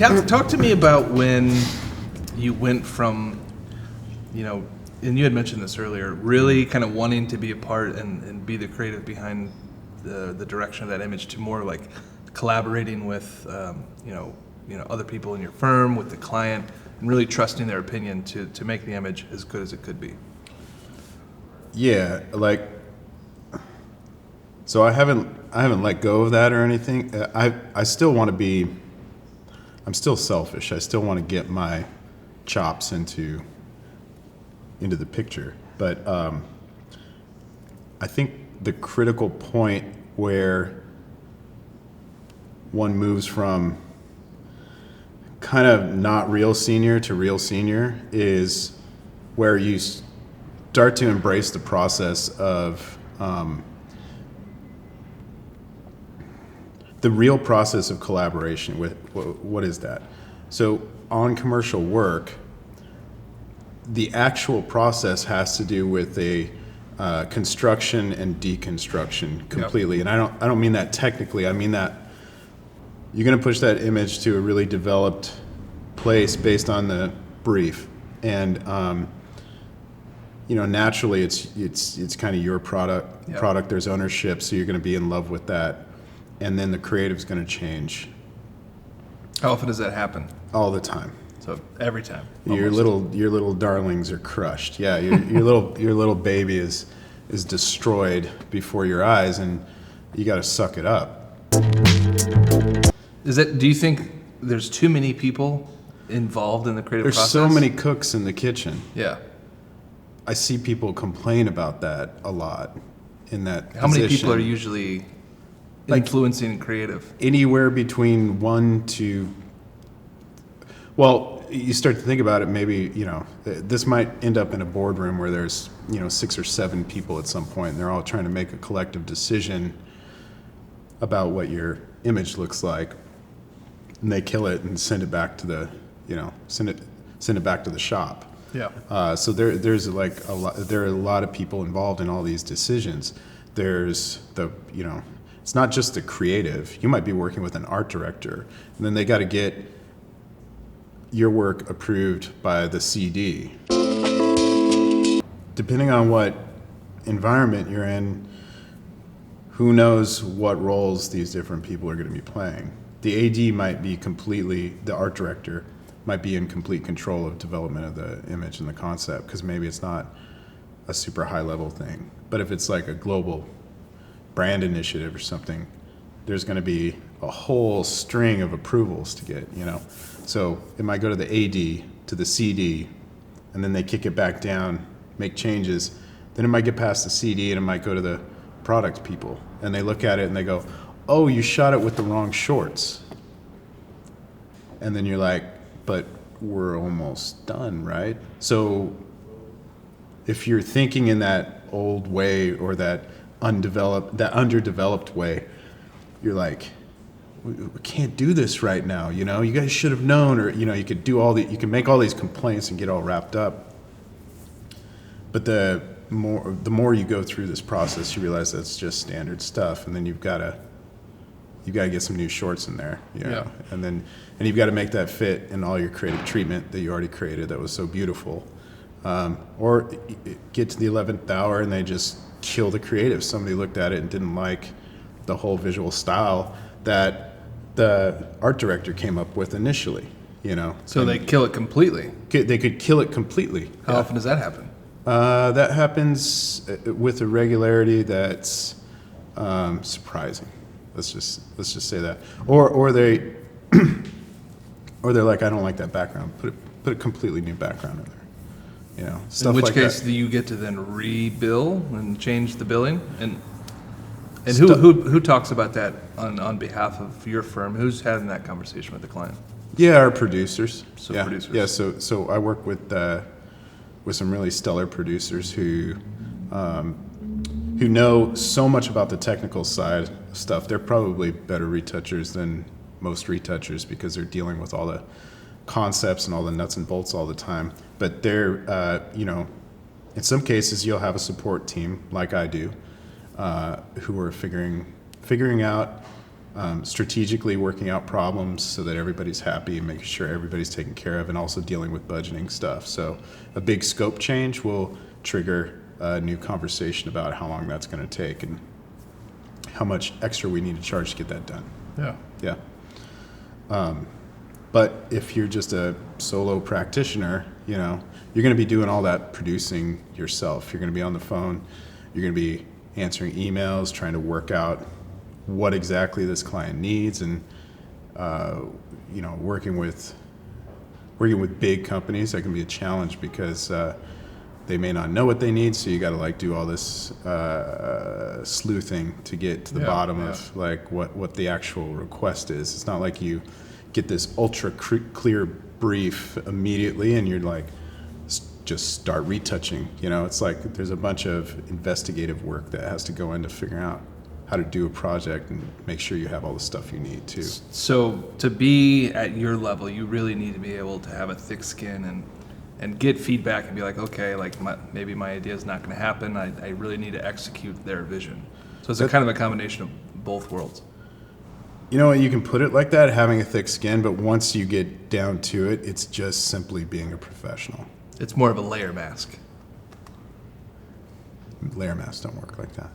Talk to me about when you went from, and you had mentioned this earlier, really kind of wanting to be a part and be the creative behind the direction of that image, to more like collaborating with, other people in your firm, with the client, and really trusting their opinion to make the image as good as it could be. Yeah, so I haven't let go of that or anything. I still want to be. I'm still selfish. I still want to get my chops into the picture, but I think the critical point where one moves from kind of not real senior to real senior is where you start to embrace the process of the real process of collaboration. With what is that? So on commercial work, the actual process has to do with a construction and deconstruction completely. Yep. And I don't mean that technically. I mean that you're going to push that image to a really developed place based on the brief, and naturally it's kind of your product. Yep. Product. There's ownership, so you're going to be in love with that, and then the creative's going to change. How often does that happen? All the time. So every time. Your little darlings are crushed. Yeah, your little baby is destroyed before your eyes, and you got to suck it up. Do you think there's too many people involved in the creative process? There's so many cooks in the kitchen. Yeah. I see people complain about that a lot in that How position. many people are usually influencing creative? Anywhere between 1 to... Well, you start to think about it, maybe, this might end up in a boardroom where there's, 6 or 7 people at some point, and they're all trying to make a collective decision about what your image looks like, and they kill it and send it back to the, send it back to the shop. Yeah. So there's like there are a lot of people involved in all these decisions. There's it's not just the creative. You might be working with an art director, and then they got to get your work approved by the CD. Depending on what environment you're in, who knows what roles these different people are going to be playing. The AD might be the art director might be in complete control of development of the image and the concept, because maybe it's not a super high level thing. But if it's like a global brand initiative or something, there's going to be a whole string of approvals to get, So it might go to the AD, to the CD, and then they kick it back down, make changes. Then it might get past the CD and it might go to the product people. And they look at it and they go, oh, you shot it with the wrong shorts. And then you're like, but we're almost done, right? So if you're thinking in that old way or that underdeveloped way, you're like, we can't do this right now, you guys should have known, or you could do you can make all these complaints and get all wrapped up. But the more you go through this process, you realize that's just standard stuff, and then you've got to get some new shorts in there, Yeah. and you've got to make that fit in all your creative treatment that you already created that was so beautiful, or get to the 11th hour and they just kill the creative. Somebody looked at it and didn't like the whole visual style that the art director came up with initially, So they kill it completely? They could kill it completely. How often does that happen? That happens with a regularity that's surprising. Let's just say that. Or they're like, I don't like that background. Put a completely new background in there. Stuff in which like case that. do you get to then rebill and change the billing? And who talks about that on behalf of your firm? Who's having that conversation with the client? Yeah, our producers. Producers. Yeah, so I work with some really stellar producers who know so much about the technical side of stuff. They're probably better retouchers than most retouchers because they're dealing with all the concepts and all the nuts and bolts all the time. But they're, in some cases you'll have a support team like I do, who are figuring out strategically working out problems so that everybody's happy and making sure everybody's taken care of, and also dealing with budgeting stuff. So a big scope change will trigger a new conversation about how long that's going to take and how much extra we need to charge to get that done. Yeah. Yeah. But if you're just a solo practitioner, you know, you're going to be doing all that producing yourself. You're going to be on the phone. You're going to be answering emails, trying to work out what exactly this client needs, and you know, working with big companies, that can be a challenge because they may not know what they need. So you got to like do all this sleuthing to get to the bottom of like what the actual request is. It's not like you get this ultra clear brief immediately and you're like, just start retouching. You know, it's like there's a bunch of investigative work that has to go into figuring out how to do a project and make sure you have all the stuff you need too. So to be at your level, you really need to be able to have a thick skin and get feedback and be like, okay, like maybe my idea is not going to happen. I really need to execute their vision. So it's a kind of a combination of both worlds. You know what, you can put it like that, having a thick skin, but once you get down to it, it's just simply being a professional. It's more of a layer mask. Layer masks don't work like that.